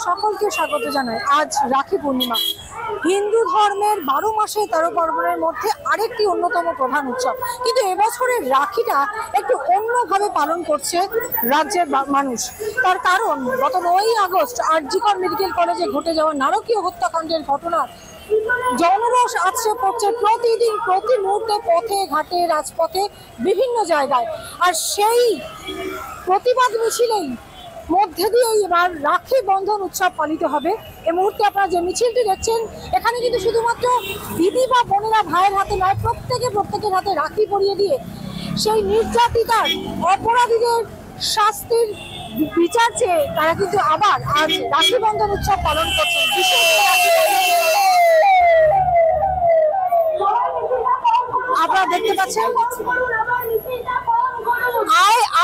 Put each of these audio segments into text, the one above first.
সকলকে স্বাগত জানাই। আজ রাখি পূর্ণিমা, হিন্দু ধর্মের 12 মাসে 13 পার্বণের মধ্যে আরেকটি অন্যতম প্রধান উৎসব। কিন্তু এবছরের রাখিটা একটু অন্যভাবে পালন করছে রাজ্যের মানুষ। তার কারণ গত 9ই আগস্ট আরজিকর মেডিকেল কলেজে ঘটে যাওয়া নারকীয় হত্যাকাণ্ডের ঘটনা জনরোষ আছড়ে পড়ছে প্রতিদিন, প্রতি মুহূর্তে, পথে ঘাটে, রাজপথে, বিভিন্ন জায়গায়। আর সেই প্রতিবাদ মিছিলেই মধ্যে দিয়ে এবার রাখি বন্ধন উৎসব পালিত হবে। এই মুহূর্তে আপনারা যে মিছিলটি দেখছেন, এখানে কিন্তু শুধুমাত্র দিদি বা বোনেরা ভাইয়ের হাতে নয়, প্রত্যেকের হাতে রাখি পরিয়ে দিয়ে সেই নির্যাতিতার অপরাধীদের শাস্তির বিচার চেয়ে তারা কিন্তু আবার আজ রাখি বন্ধন উৎসব পালন করছেন। আপনারা দেখতে পাচ্ছেন,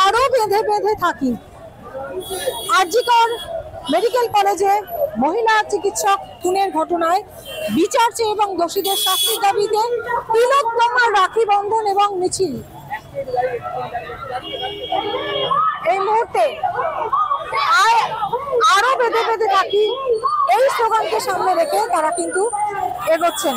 আরো বেঁধে বেঁধে থাকি। আরজিকর মেডিকেল কলেজে মহিলা চিকিৎসক খুনের ঘটনায় বিচার চেয়ে এবং দোষীদের শাস্তির দাবিতে তিলোত্তমা রাখি বন্ধন এবং মিছিল। এই মুহূর্তে আরো বেঁধে বেঁধে থাকি, এই স্লোগানকে সামনে রেখে তারা কিন্তু এগোচ্ছেন।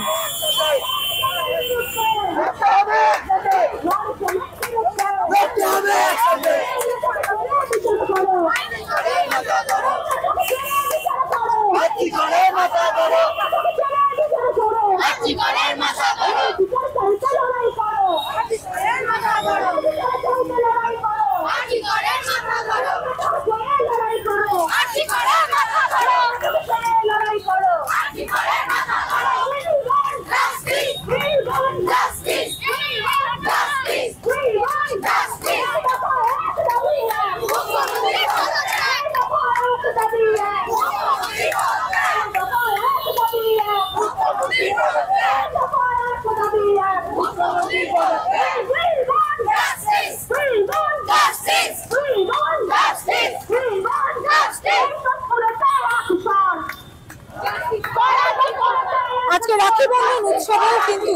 আজকে রাখি বন্ধন উৎসবেও কিন্তু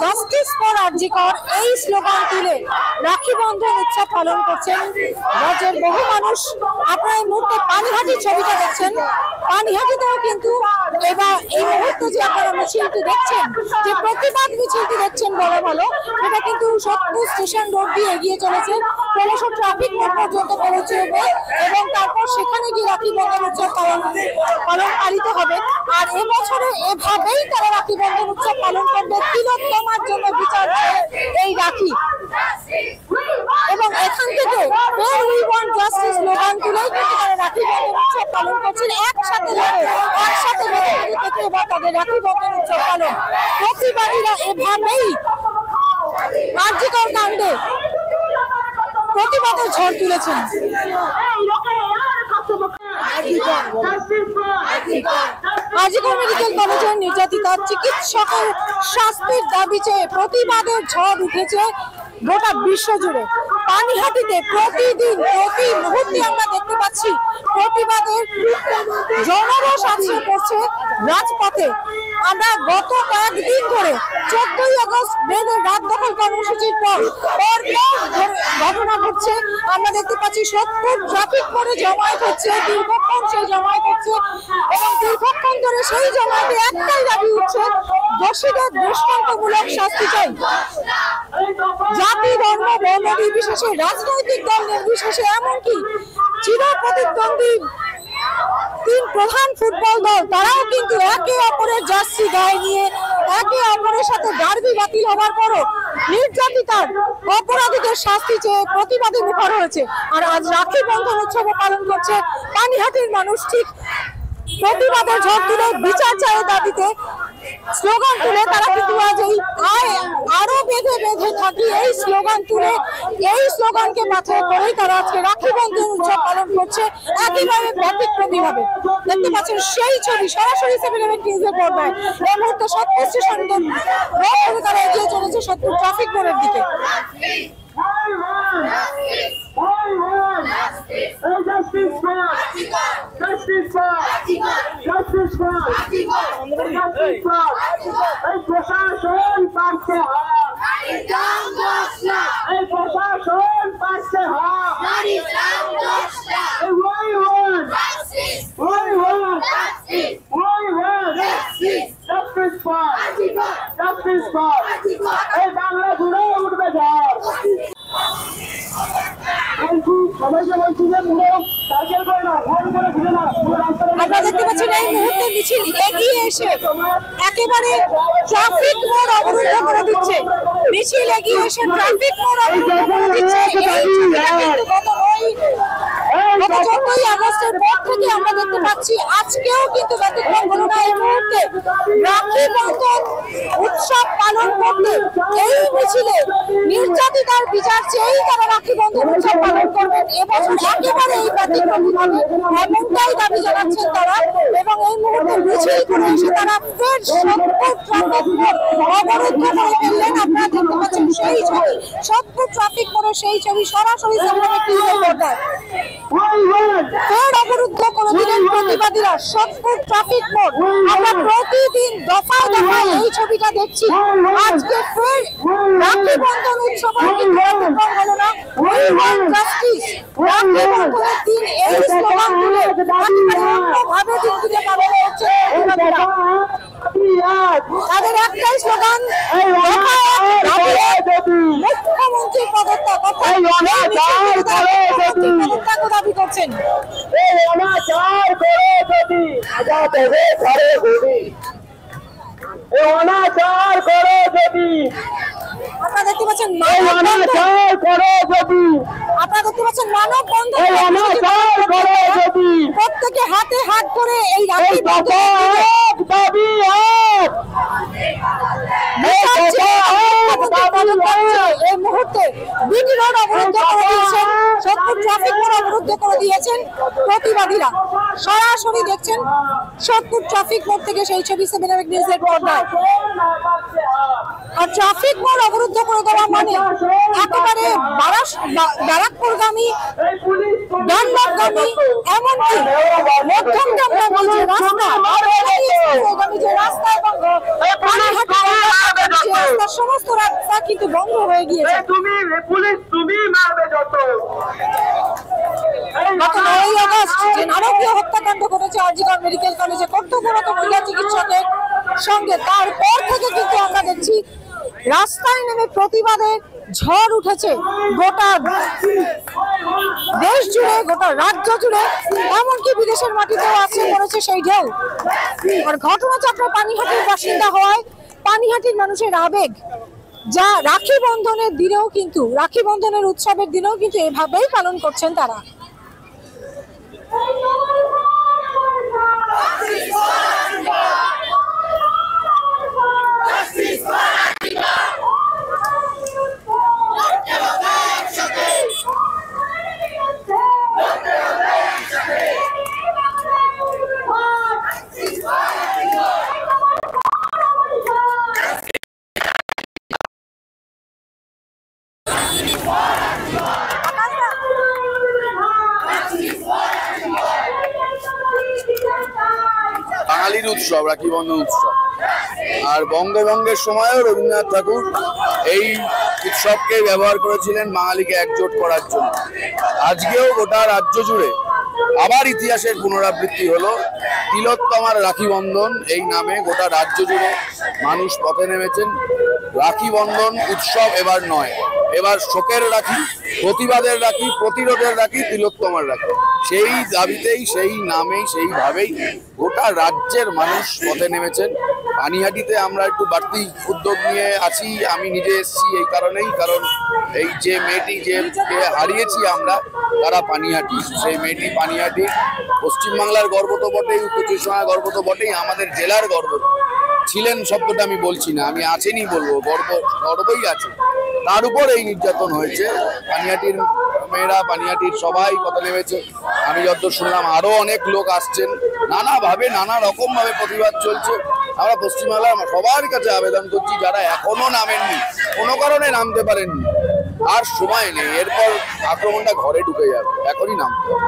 জাস্টিস ফর আরজিকর এই স্লোগান তুলে রাখি বন্ধন উৎসব পালন করছেন রাজ্যের বহু মানুষ। আপনারা এই মুহূর্তে পানিহাটির ছবিটা দেখছেন, পানিহাটিতেও কিন্তু এবার এই মুহূর্তে যে আপনারা মিছিলটি দেখছেন, যে প্রতিবাদ মিছিলটি দেখছেন বড় ভালো, এটা কিন্তু সোদপুর স্টেশন রোড দিয়ে এগিয়ে চলেছে, ক্রমশ ট্রাফিক মোড় পর্যন্ত পৌঁছে যাবে এবং তারপর সেখানে গিয়ে রাখি বন্ধন উৎসব পালিত হবে। আর এবছরে এভাবেই তারা রাখি বন্ধন উৎসব পালন করবে, তিলোত্তমার জন্য বিচার এই রাখি। এবং এখান থেকে উই ওয়ান্ট জাস্টিস স্লোগান তুলেই কিন্তু তারা রাখি বন্ধন উৎসব পালন করছেন। একসাথে থেকে এবার তাদের রাখি বন্ধন উৎসব পালন। প্রতিবাদীরা এভাবেই আরজিকর কাণ্ডে প্রতিবাদের ঝড় তুলেছেন। আরজিকর মেডিকেল কলেজের নির্যাতিতা চিকিৎসকের শাস্তির দাবি চেয়ে প্রতিবাদের ঝড় উঠেছে গোটা বিশ্ব জুড়ে। পানিহাটিতে প্রতিদিন, প্রতি মুহূর্তে আমরা দেখতে পাচ্ছি প্রতিবাদের জনরোষ আছড়ে পড়ছে রাজপথে। আমরা গত কয়েকদিন ধরে 14ই আগস্ট মেয়েদের রাত দখল কর্মসূচির পর ঘটনা ঘটছে। আমরা দেখতে পাচ্ছি সোদপুর ট্রাফিক মোড়ে জমায়েত হচ্ছে, দীর্ঘক্ষণ সেই জমায়েত হচ্ছে এবং দীর্ঘক্ষণ ধরে সেই জমায়েতে একটাই দাবি উঠছে, দোষীদের দৃষ্টান্তমূলক শাস্তি চাই। জাতি, ধর্ম, বর্ণ নির্বিশেষে, রাজনৈতিক দল নির্বিশেষে, এমনকি চিরপ্রতিদ্বন্দ্বী 3 প্রধান ফুটবল দল তারাও কিন্তু একে অপরের জার্সি গায়ে নিয়ে একে অপরের সাথে ডার্বি বাতিল হবার পরও নির্যাতিতার অপরাধীদের শাস্তি চেয়ে প্রতিবাদে মুখর হয়েছে। আর আজ রাখি বন্ধন উৎসব পালন করছে পানিহাটির মানুষ। ঠিক প্রতিবাদের ঝড় তুলে বিচার চায় দাবিতে স্লোগান তুলে তারা কিন্তু আজ এই আরো বেঁধে বেঁধে থাকি এই স্লোগান তুলে, এই স্লোগানকে মাথায় করেই তারা আজকে রাখি বন্ধন উৎসব পালন করছে একইভাবে ব্যতিক্রমী ভাবে। দেখতে পাচ্ছেন সেই ছবি সরাসরি 7 নিউজের পর্দায়। এই মুহূর্তে সোদপুর স্টেশন রোড তারা এগিয়ে চলেছে সোদপুর ট্রাফিক মোড়ের দিকে। প্রশাসন পারছে প্রশাসন পারছে আপনারা দেখতে পাচ্ছেন এই মুহূর্তে মিছিল এগিয়ে এসে একেবারে ট্রাফিক মোড় অবরুদ্ধ করে দিচ্ছে। মিছিল এগিয়ে এসে ট্রাফিক মোড় অবরুদ্ধ করে দিচ্ছে। গত 14ই আগস্টের পর থেকে আমরা দেখতে পাচ্ছি, আজকেও কিন্তু ব্যতিক্রম হলো না। এই মুহূর্তে রাখি বন্ধন উৎসব পালন করতে এই মিছিলে নির্যাতিতার বিচার চেয়েই তারা রাখি বন্ধন উৎসব পালন করবেন এবছর একেবারে এই ব্যতিক্রমী ভাবে, এমনটাই দাবি জানাচ্ছেন তারা। এবং এই মুহূর্তে মিছিল করে এসে তারা ফের 70 ট্রাফিক মোড় অবরুদ্ধ করে ফেললেন। আপনারা দেখতে পাচ্ছেন সেই ছবি, 70 ট্রাফিক মোড়ে সেই ছবি সরাসরি সামনে টিভিতে পর্দায়। ফের অবরুদ্ধ করে দিলেন প্রতিবাদীরা 70 ট্রাফিক মোড়। আমরা প্রতিদিন দফায় দফায় এই ছবিটা দেখছি। আজকে ফের রাখি বন্ধন উৎসব হলো না। জাস্টিস রাখি বন্ধনের দিন এই স্লোগান তুলে অন্যভাবে দিনটিকে পালন করছে তাদের একটাই স্লোগান, মুখ্যমন্ত্রীর পদত্যাগ দাবি করছেন। আপনারা দেখতে পাচ্ছেন মানববন্ধন, প্রত্যেকে হাতে হাত করে এই রাখি এই মুহূর্তে বিটি রোড অবরুদ্ধ করে দিয়েছেন, 70 ট্রাফিক মোড় অবরুদ্ধ করে দিয়েছেন প্রতিবাদীরা। সরাসরি দেখছেন 70 ট্রাফিক মোড় থেকে সেই ছবি 7 নিউজের পর্দায়। আর ট্রাফিক মোড় অবরুদ্ধ করে দেওয়া মানে একেবারে ব্যারাকপুরগামী, ডানলপগামী, এমনকি মধ্যমগ্রামগামী যে রাস্তা, যে রাস্তা এবং সমস্ত রাস্তা কিন্তু বন্ধ হয়ে গিয়েছে। গত 9ই আগস্ট যে নারকীয় হত্যাকাণ্ড ঘটেছে আরজিকর মেডিকেল কলেজে কর্তব্যরত মহিলা চিকিৎসকের সঙ্গে, তারপর থেকে কিন্তু আমরা দেখছি রাস্তায় নেমে প্রতিবাদের ঝড় উঠেছে গোটা দেশ জুড়ে, গোটা রাজ্য জুড়ে, এমনকি বিদেশের মাটিতেও আছড়ে পড়েছে সেই ঢেউ। আর ঘটনাচক্র পানিহাটির বাসিন্দা হওয়ায় পানিহাটির মানুষের আবেগ, যা রাখি বন্ধনের দিনেও কিন্তু, রাখি বন্ধনের উৎসবের দিনেও কিন্তু এভাবেই পালন করছেন তারা। বাঙালির উৎসব রাখি বন্ধন উৎসব, আর বঙ্গভঙ্গের সময়ও রবীন্দ্রনাথ ঠাকুর এই উৎসবকে ব্যবহার করেছিলেন বাঙালিকে একজোট করার জন্য। আজকেও গোটা রাজ্য জুড়ে আবার ইতিহাসের পুনরাবৃত্তি হলো। তিলোত্তমার রাখি বন্ধন এই নামে গোটা রাজ্য জুড়ে মানুষ পথে নেমেছেন। রাখি বন্ধন উৎসব এবার নয়, এবার শোকের রাখি, প্রতিবাদের রাখি, প্রতিরোধের রাখি, তিলোত্তমার রাখি। সেই দাবিতেই, সেই নামেই, সেইভাবেই গোটা রাজ্যের মানুষ পথে নেমেছেন। পানিহাটিতে আমরা একটু বাড়তি উদ্যোগ নিয়ে আছি। আমি নিজে এসেছি এই কারণেই, কারণ এই যে মেয়েটি যে হারিয়েছি আমরা, তারা পানিহাটি। সেই মেয়েটি পানিহাটি, পশ্চিমবাংলার গর্ব তো বটেই, উত্তর চব্বিশ পরগনার গর্ব তো বটেই, আমাদের জেলার গর্ব। ছিলেন শব্দটা আমি বলছি না, আমি আছেনই বলবো, গর্বই আছে। তার উপর এই নির্যাতন হয়েছে। পানিহাটির মেয়েরা, পানিহাটির সবাই পথে নেমেছে। আমি যতদূর শুনলাম আরো অনেক লোক আসছেন, নানাভাবে নানা রকম ভাবে প্রতিবাদ চলছে। আমরা পশ্চিমবাংলার সবার কাছে আবেদন করছি, যারা এখনো নামেননি, কোনো কারণে নামতে পারেননি, আর সময় নেই। এরপর আক্রমণটা ঘরে ঢুকে যাবে, এখনই নামতে হবে।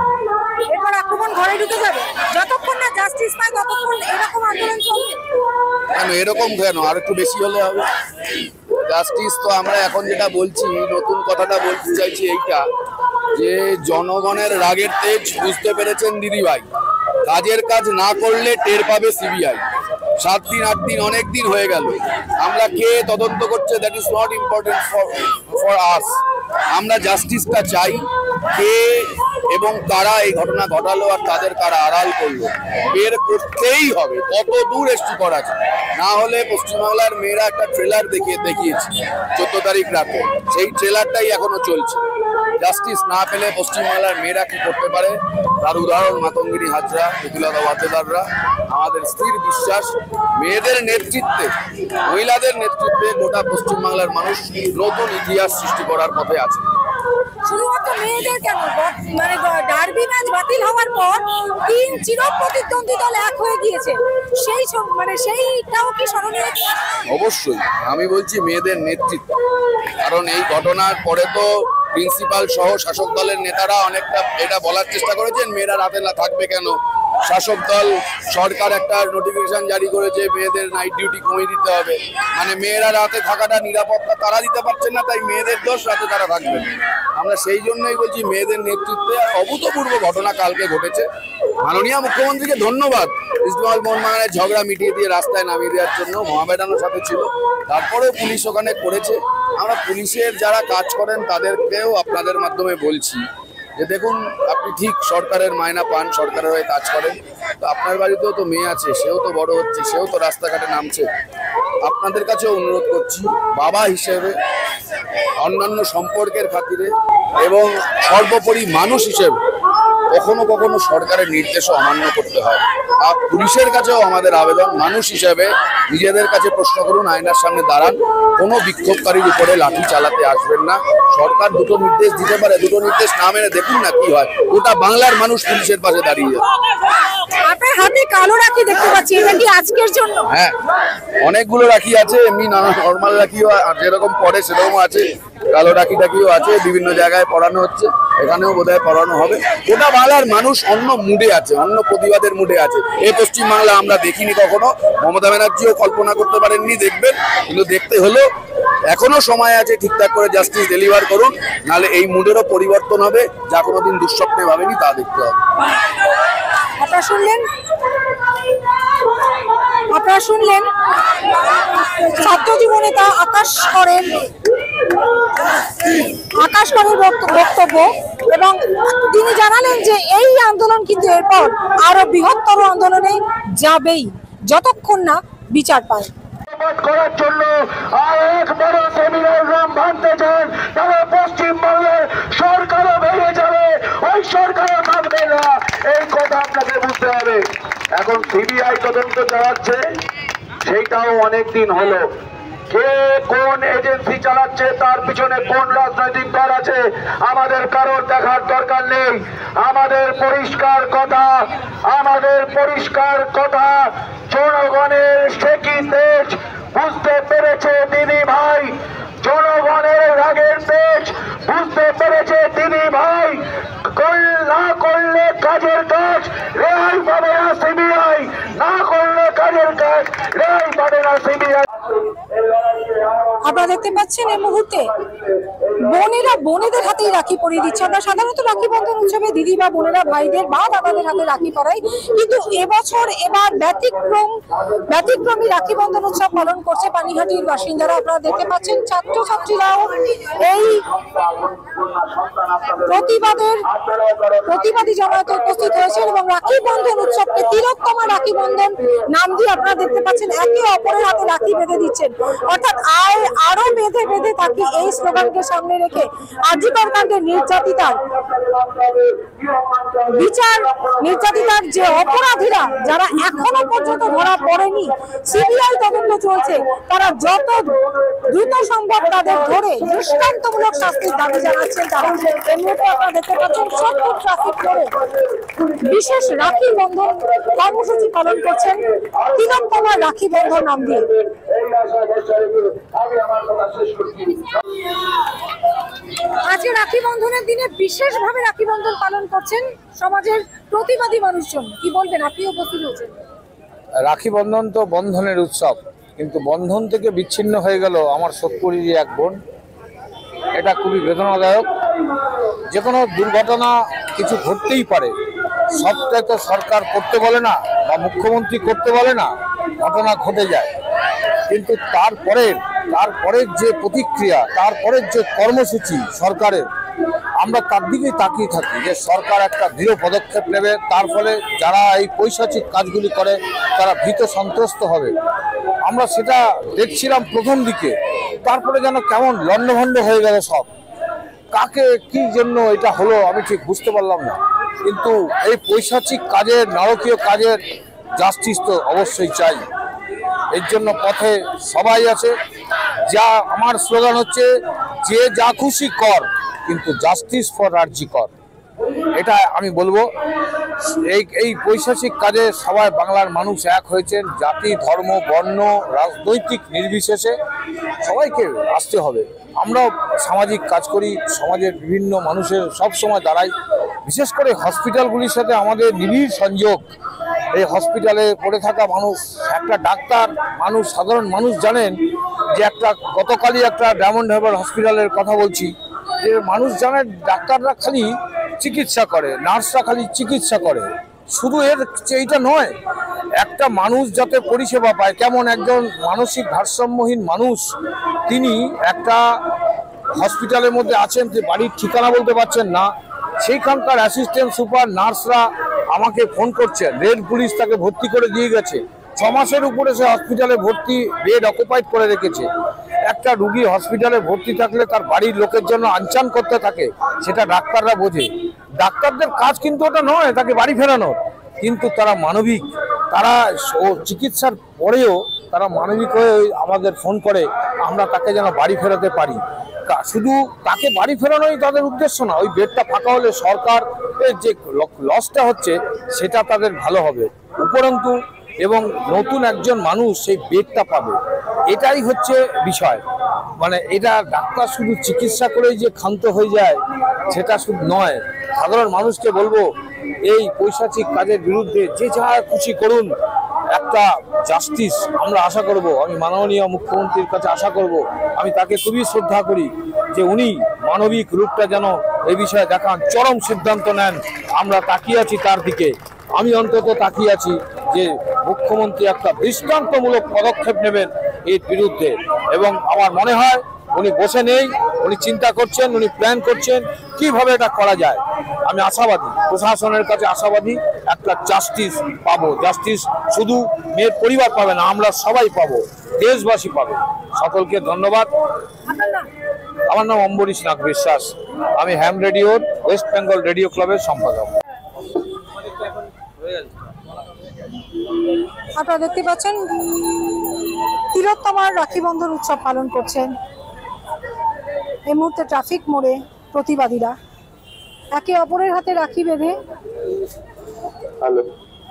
এরপর আক্রমণ ঘরে ঢুকে যাবে, যতক্ষণ না জাস্টিস পায় ততক্ষণ এরকম আন্দোলন চলবে। কেন এরকম, কেন আর একটু বেশি হলে হবে। জাস্টিস তো আমরা এখন যেটা বলছি, নতুন কথাটা বলতে চাইছি এইটা, যে জনগণের রাগের তেজ বুঝতে পেরেছেন দিদিভাই। কাজের কাজ না করলে টের পাবে সিবিআই। 7 দিন 8 দিন অনেক দিন হয়ে গেল, আমরা কে তদন্ত করছে that is not important for us. আমরা জাস্টিসটা চাই, কে এবং কারা এই ঘটনা ঘটালো আর তাদের কারা আড়াল করলো বের করতেই হবে। কত দূর এসছি করা আছে, না হলে পশ্চিমবাংলার মেয়েরা একটা ট্রেলার দেখিয়েছি 14 তারিখ রাতে, সেই ট্রেলারটাই এখনো চলছে। জাস্টিস না পেলে পশ্চিমবাংলার মেয়েরা কি করতে পারে তার উদাহরণ মাতঙ্গিনী হাজরা, প্রতিলতা ওয়াদ্দেদাররা। আমাদের স্থির বিশ্বাস মেয়েদের নেতৃত্বে, মহিলাদের নেতৃত্বে গোটা পশ্চিমবাংলার মানুষ নতুন ইতিহাস সৃষ্টি করার পথে আছে। শুধুমাত্র মেয়েদের কেন, মানে ডার্বি ম্যাচ বাতিল হওয়ার পর 3 চিরপ্রতিদ্বন্দ্বী দল এক হয়ে গিয়েছে, সেইটাও কি স্মরণীয়? অবশ্যই আমি বলছি মেয়েদের নেতৃত্ব, কারণ এই ঘটনার পরে তো প্রিন্সিপাল সহ শাসক দলের নেতারা অনেকটা এটা বলার চেষ্টা করেছেন মেয়েরা রাতে না থাকবে কেন। শাসক দল সরকার একটা নোটিফিকেশন জারি করেছে মেয়েদের নাইট ডিউটি কমিয়ে দিতে হবে, মানে মেয়েরা রাতে থাকাটা নিরাপত্তা তারা দিতে পারছেন না, তাই মেয়েদের দোষ রাতে তারা থাকবেন। আমরা সেই জন্যই বলছি মেয়েদের নেতৃত্বে অভূতপূর্ব ঘটনা কালকে ঘটেছে। মাননীয় মুখ্যমন্ত্রীকে ধন্যবাদ ইস্টবেঙ্গল মোহনবাগানের ঝগড়া মিটিয়ে দিয়ে রাস্তায় নামিয়ে দেওয়ার জন্য। মহামেডানের সাথে ছিল, তারপরেও পুলিশ ওখানে করেছে। আমরা পুলিশের যারা কাজ করেন তাদেরকেও আপনাদের মাধ্যমে বলছি যে দেখুন, আপনি ঠিক সরকারের মায়না পান, সরকারের হয়ে কাজ করেন, তো আপনার বাড়িতেও তো মেয়ে আছে, সেও তো বড় হচ্ছে, সেও তো রাস্তাঘাটে নামছে। আপনাদের কাছেও অনুরোধ করছি বাবা হিসেবে, অন্যান্য সম্পর্কের খাতিরে এবং সর্বোপরি মানুষ হিসেবে কখনো কখনো সরকারের নির্দেশও অমান্য করতে হয়। আর পুলিশের কাছেও আমাদের আবেদন, মানুষ হিসেবে নিজেদের কাছে প্রশ্ন করুন, আয়নার সামনে দাঁড়ান, কোনো বিক্ষোভকারীর উপরে লাঠি চালাতে আসবেন না। সরকার দুটো নির্দেশ দিতে পারে, দুটো নির্দেশ না মেনে দেখুন না কি হয়। গোটা বাংলার মানুষ পুলিশের পাশে দাঁড়িয়ে যাবে। আপনার হাতে কালো রাখি দেখতে পাচ্ছি, এটা কি আজকের জন্য? হ্যাঁ, অনেকগুলো রাখি আছে, এমনি নর্মাল রাখিও যেরকম পরে সেরকম আছে, কালো রাখি টাকিও আছে, বিভিন্ন জায়গায় পড়ানো হচ্ছে, এখানেও বোধহয় পড়ানো হবে। গোটা বাংলার মানুষ অন্য মুডে আছে, অন্য প্রতিবাদের মুডে আছে। এই পশ্চিমবাংলা আমরা দেখিনি কখনো, মমতা ব্যানার্জিও কল্পনা করতে পারেননি দেখবেন, কিন্তু দেখতে হলো। এখনো সময় আছে, ঠিকঠাক করে জাস্টিস ডেলিভার করুন, নাহলে এই মুডেরও পরিবর্তন হবে, যা কোনোদিন দুঃস্বপ্নে ভাবেনি তা দেখতে হবে। আপনারা শুনলেন ছাত্র জীবনেতা আকাশ করের বক্তব্য, এবং তিনি জানালেন যে এই আন্দোলন কিন্তু এরপর আরো বৃহত্তর আন্দোলনে যাবেই, যতক্ষণ না বিচার পায়। করার জন্য আর এক বড় সেমিনার নাম ভাঙতে চান, তাহলে পশ্চিমবঙ্গের সরকারও ভেঙে যাবে, ওই সরকারও থাকবে না, এই কথা আপনাকে বুঝতে হবে। এখন সিবিআই তদন্ত চালাচ্ছে, সেইটাও অনেকদিন হলো। কে কোন এজেন্সি চালাচ্ছে, তার পিছনে কোন রাজনৈতিক দল আছে, আমাদের কারোর দেখার দরকার নেই। আমাদের পরিষ্কার কথা, জনগণের সেকি তেজ বুঝতে পেরেছে দিদি ভাই, জনগণের রাগের তেজ বুঝতে পেরেছে দিদি ভাই। না করলে কাজের কাজ রেহাই পাবে না সিবিআই, না করলে কাজের কাজ রেহাই পাবে না সিবিআই। আপনারা দেখতে পাচ্ছেন এই মুহূর্তে বোনেরা বোনেদের হাতেই রাখি পরিয়ে দিচ্ছে। আমরা সাধারণত রাখি বন্ধন উৎসবে দিদি বা বোনেরা ভাইদের বা দাদাদের হাতে রাখি পরাই, কিন্তু এবার ব্যতিক্রমী রাখি বন্ধন উৎসব পালন করছে পানিহাটির বাসিন্দারা। আপনারা দেখতে পাচ্ছেন ছাত্রছাত্রীরাও এই প্রতিবাদী জমায়েতে উপস্থিত হয়েছেন এবং রাখি বন্ধন উৎসবকে তিলোত্তমা রাখি বন্ধন নাম দিয়ে আপনারা দেখতে পাচ্ছেন একে অপরের হাতে রাখি বেঁধে দিচ্ছেন। অর্থাৎ আরো বেঁধে বেঁধে থাকি, এই স্লোগানকে সামনে রেখে আজিকার কাণ্ডে নির্যাতিতার যে অপরাধীরা যারা এখনো পর্যন্ত ধরা পড়েনি, সিবিআই তদন্ত চলছে, তারা যত দ্রুত সম্ভব তাদের ধরে দৃষ্টান্তমূলক শাস্তির দাবি জানাচ্ছেন তারা। এমনিতে আপনারা দেখতে পাচ্ছেন সোদপুর ট্রাফিক মোড়ে বিশেষ রাখি বন্ধন কর্মসূচি পালন করছেন তিলোত্তমা রাখি বন্ধন নাম দিয়ে। আজকে রাখি বন্ধনের দিনে বিশেষভাবে রাখি বন্ধন পালন করছেন সমাজের প্রতিবাদী মানুষজন, কি বলবেন? আপনি উপস্থিত হয়েছেন। রাখি বন্ধন তো বন্ধনের উৎসব, কিন্তু বন্ধন থেকে বিচ্ছিন্ন হয়ে গেল আমার সোদপুরেরই এক বোন। এটা খুবই বেদনাদায়ক। যে কোনো দুর্ঘটনা কিছু ঘটতেই পারে, সবটাই তো সরকার করতে বলে না বা মুখ্যমন্ত্রী করতে বলে না, ঘটনা ঘটে যায়। কিন্তু তারপরের যে প্রতিক্রিয়া, তারপরের যে কর্মসূচি সরকারের, আমরা তার দিকেই তাকিয়ে থাকি যে সরকার একটা দৃঢ় পদক্ষেপ নেবে, তার ফলে যারা এই পৈশাচিক কাজগুলি করে তারা ভীত সন্ত্রস্ত হবে। আমরা সেটা দেখছিলাম প্রথম দিকে, তারপরে যেন কেমন লণ্ডভণ্ড হয়ে গেল সব। কাকে কি জন্য এটা হলো আমি ঠিক বুঝতে পারলাম না, কিন্তু এই পৈশাচিক কাজের, নারকীয় কাজের জাস্টিস তো অবশ্যই চাই। এর জন্য পথে সবাই আছে। যা আমার স্লোগান হচ্ছে, যে যা খুশি কর, কিন্তু জাস্টিস ফর আরজি কর। এটা আমি বলবো। এই পৈশাচিক কাজে সবাই বাংলার মানুষ এক হয়েছেন, জাতি, ধর্ম, বর্ণ, রাজনৈতিক নির্বিশেষে সবাইকে আসতে হবে। আমরাও সামাজিক কাজ করি, সমাজের বিভিন্ন মানুষের সব সময় দাঁড়াই। বিশেষ করে হসপিটালগুলির সাথে আমাদের নিবিড় সংযোগ। এই হসপিটালে পড়ে থাকা মানুষ, একটা ডাক্তার, মানুষ, সাধারণ মানুষ জানেন যে গতকালই একটা ডায়মন্ড হারবার হসপিটালের কথা বলছি, যে মানুষ জানে ডাক্তাররা খালি চিকিৎসা করে, নার্সরা খালি চিকিৎসা করে। শুধু এইটা নয়, একটা মানুষ যাতে পরিষেবা পায়, কেমন একজন মানসিক ভারসাম্যহীন মানুষ, তিনি একটা হসপিটালের মধ্যে আছেন, যে বাড়ির ঠিকানা বলতে পারছেন না, সেইখানকার অ্যাসিস্ট্যান্ট সুপার, নার্সরা আমাকে ফোন করছেন, রেল পুলিশ তাকে ভর্তি করে দিয়ে গেছে। 6 মাসের উপরে সে হসপিটালে ভর্তি, বেড অকুপাইড করে রেখেছে। একটা রুগী হসপিটালে ভর্তি থাকলে তার বাড়ির লোকের জন্য আনচান করতে থাকে, সেটা ডাক্তাররা বোঝে। ডাক্তারদের কাজ কিন্তু ওটা নয় তাকে বাড়ি ফেরানোর, কিন্তু তারা মানবিক। তারা চিকিৎসার পরেও তারা মানবিক হয়ে আমাদের ফোন করে, আমরা তাকে যেন বাড়ি ফেরাতে পারি। শুধু তাকে বাড়ি ফেরানোই তাদের উদ্দেশ্য না, ওই বেডটা ফাঁকা হলে সরকারের যে লসটা হচ্ছে সেটা তাদের ভালো হবে উপরন্তু, এবং নতুন একজন মানুষ সেই বেডটা পাবে। এটাই হচ্ছে বিষয়। মানে এটা ডাক্তার শুধু চিকিৎসা করেই যে ক্ষান্ত হয়ে যায় সেটা শুধু নয়। সাধারণ মানুষকে বলবো, এই পৈশাচিক কাজের বিরুদ্ধে যে যা খুশি করুন, একটা জাস্টিস আমরা আশা করব। আমি মাননীয় মুখ্যমন্ত্রীর কাছে আশা করব, আমি তাকে খুবই শ্রদ্ধা করি যে উনি মানবিক রূপটা যেন এই বিষয়ে দেখান, চরম সিদ্ধান্ত নেন। আমরা তাকিয়ে আছি তার দিকে, আমি অন্তত তাকিয়ে আছি যে মুখ্যমন্ত্রী একটা দৃষ্টান্তমূলক পদক্ষেপ নেবেন এর বিরুদ্ধে। এবং আমার মনে হয় উনি বসে নেই, উনি চিন্তা করছেন, উনি প্ল্যান করছেন কিভাবে এটা করা যায়। আমি আশাবাদী, প্রশাসনের কাছে আশাবাদী, একটা জাস্টিস পাবো। জাস্টিস শুধু মেয়ের পরিবার পাবে না, আমরা সবাই পাবো, দেশবাসী পাবে। সকলকে ধন্যবাদ। আমার নাম অম্বরীশ নাথ বিশ্বাস, আমি হ্যাম রেডিওর ওয়েস্ট বেঙ্গল রেডিও ক্লাবের সম্পাদক। আপনারা দেখতে পাচ্ছেন তিলোত্তমার রাখি বন্ধন উৎসব পালন করছেন। এই মুহূর্তে ট্রাফিক মোড়ে প্রতিবাদীরা একে অপরের হাতে রাখি বেঁধে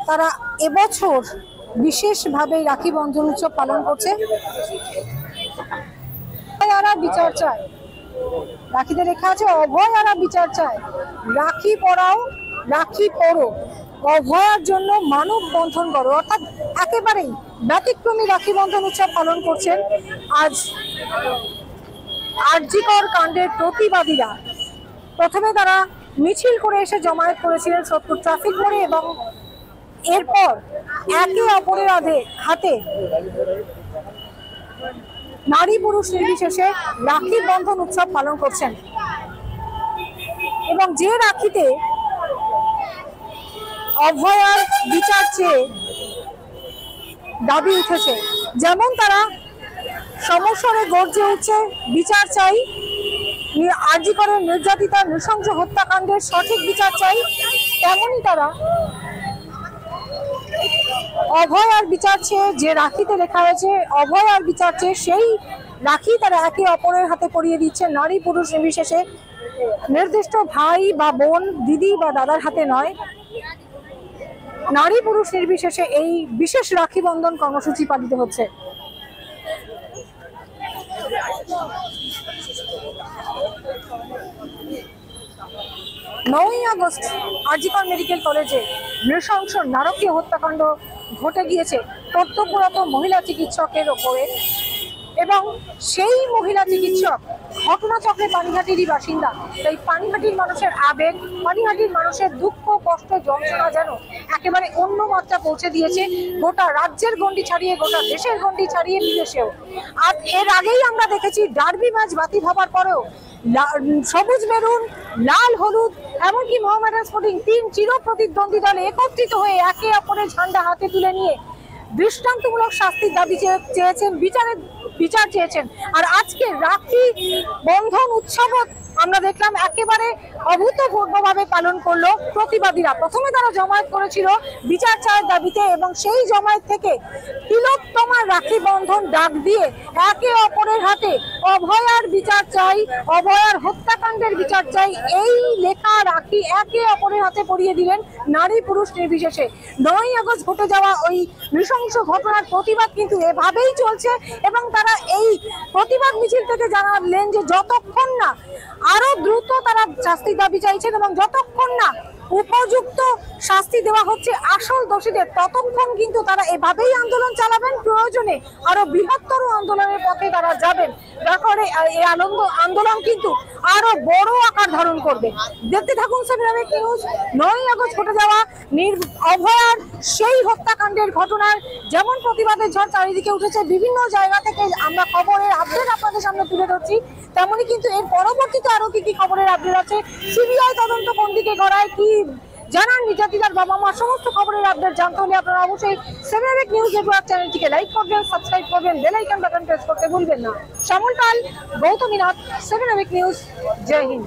তারা এবছর বিশেষভাবে রাখি বন্ধন উৎসব পালন করছে। বিচার চায়, রাখিতে লেখা আছে অভয় আর বিচার চায়। রাখি পরাও, রাখি পরো, অভয়ার জন্য মানব বন্ধন করো। অর্থাৎ একেবারেই ব্যতিক্রমী রাখি বন্ধন উৎসব পালন করছেন আজ আরজিকর কাণ্ডের প্রতিবাদীরা। প্রথমে তারা মিছিল করে এসে জমায়েত করেছিলেন সোদপুর ট্রাফিক মোড়ে, এবং এরপর একে অপরের হাতে নারী পুরুষ নির্বিশেষে রাখি বন্ধন উৎসব পালন করছেন। এবং যে রাখিতে অভয়ার বিচার চেয়ে দাবি উঠেছে, যেমন তারা সমস্যারে গর্জে উঠছে বিচার চাই, আরজিকরের নির্যাতিতা নৃশংস হত্যাকাণ্ডের সঠিক বিচার চাই, তেমনই তারা অভয় আর বিচার চেয়ে, যে রাখিতে লেখা হয়েছে অভয় আর বিচার চেয়ে, সেই রাখি তারা একে অপরের হাতে পরিয়ে দিচ্ছে, নারী পুরুষ নির্বিশেষে। নির্দিষ্ট ভাই বা বোন, দিদি বা দাদার হাতে নয়, নারী পুরুষ নির্বিশেষে এই বিশেষ রাখি বন্ধন কর্মসূচি পালিত হচ্ছে। 9ই আগস্ট আরজিকর মেডিকেল কলেজে নৃশংস নারকীয় হত্যাকাণ্ড ঘটে গিয়েছে কর্তব্যরত মহিলা চিকিৎসকের ওপরে, এবং সেই মহিলা চিকিৎসক ঘটনাচক্রে পানিহাটিরই বাসিন্দা। তাই পানিহাটির মানুষের আবেগ, পানিহাটির মানুষের দুঃখ, কষ্ট, যন্ত্রণা যেন একেবারে অন্য মাত্রা পৌঁছে দিয়েছে, গোটা রাজ্যের গণ্ডি ছাড়িয়ে, গোটা দেশের গণ্ডি ছাড়িয়ে বিদেশেও। আর এর আগেই আমরা দেখেছি ডার্বি ম্যাচ বাতিল হবার পরেও সবুজ মেরুন, লাল হলুদ, এমনকি মোহামেডান স্পোর্টিং টিম চির প্রতিদ্বন্দ্বী দলে একত্রিত হয়ে একে অপরের ঝান্ডা হাতে তুলে নিয়ে দৃষ্টান্তমূলক শাস্তির দাবি চেয়েছেন, বিচার চেয়েছেন। আর আজকে রাখি বন্ধন উৎসব আমরা দেখলাম একেবারে অভূতপূর্বভাবে পালন করলো প্রতিবাদীরা। প্রথমে তারা জমায়েত করেছিল বিচার চায়ের দাবিতে, এবং সেই জমায়েত থেকে তিলোত্তমার রাখি বন্ধন ডাক দিয়ে একে অপরের হাতে অভয়ার বিচার চাই, অভয়ার হত্যাকাণ্ডের বিচার চাই, এই লেখা রাখি একে অপরের হাতে পরিয়ে দিলেন নারী পুরুষ নির্বিশেষে। 9ই আগস্ট ঘটে যাওয়া ওই নৃশংস ঘটনার প্রতিবাদ কিন্তু এভাবেই চলছে, এবং তারা এই প্রতিবাদ মিছিল থেকে জানালেন যে যতক্ষণ না আরো দ্রুত তারা শাস্তির দাবি চাইছেন এবং যতক্ষণ না উপযুক্ত শাস্তি দেওয়া হচ্ছে আসল দোষীদের, ততক্ষণ কিন্তু তারা এভাবেই আন্দোলন চালাবেন। প্রয়োজনে আরো বৃহত্তর আন্দোলনের পথে তারা যাবেন। তারপরে এই আন্দোলন কিন্তু আরো বড় আকার ধারণ করবে। দেখতে থাকুন সেভেন নিউজ। 9ই আগস্ট ঘটে যাওয়া অভয়ার সেই হত্যাকাণ্ডের ঘটনার যেমন প্রতিবাদের ঝড় চারিদিকে উঠেছে, বিভিন্ন জায়গা থেকে আমরা খবরের আপডেট আপনাদের সামনে তুলে ধরছি, তেমনই কিন্তু এর পরবর্তীতে আরো কি খবরের আপডেট আছে, সিবিআই তদন্ত কোন দিকে গড়ায়, কি জানান নির্যাতিতার বাবা মা, সমস্ত খবরের আপডেট জানতে হলে আপনারা অবশ্যই 7 নিউজ নেটওয়ার্ক চ্যানেলটিকে লাইক করবেন, সাবস্ক্রাইব করবেন, বেল আইকন বাটন প্রেস করতে ভুলবেন না। শ্যামল পাল, গৌতমী নাথ, 7 নিউজ। জয় হিন্দ।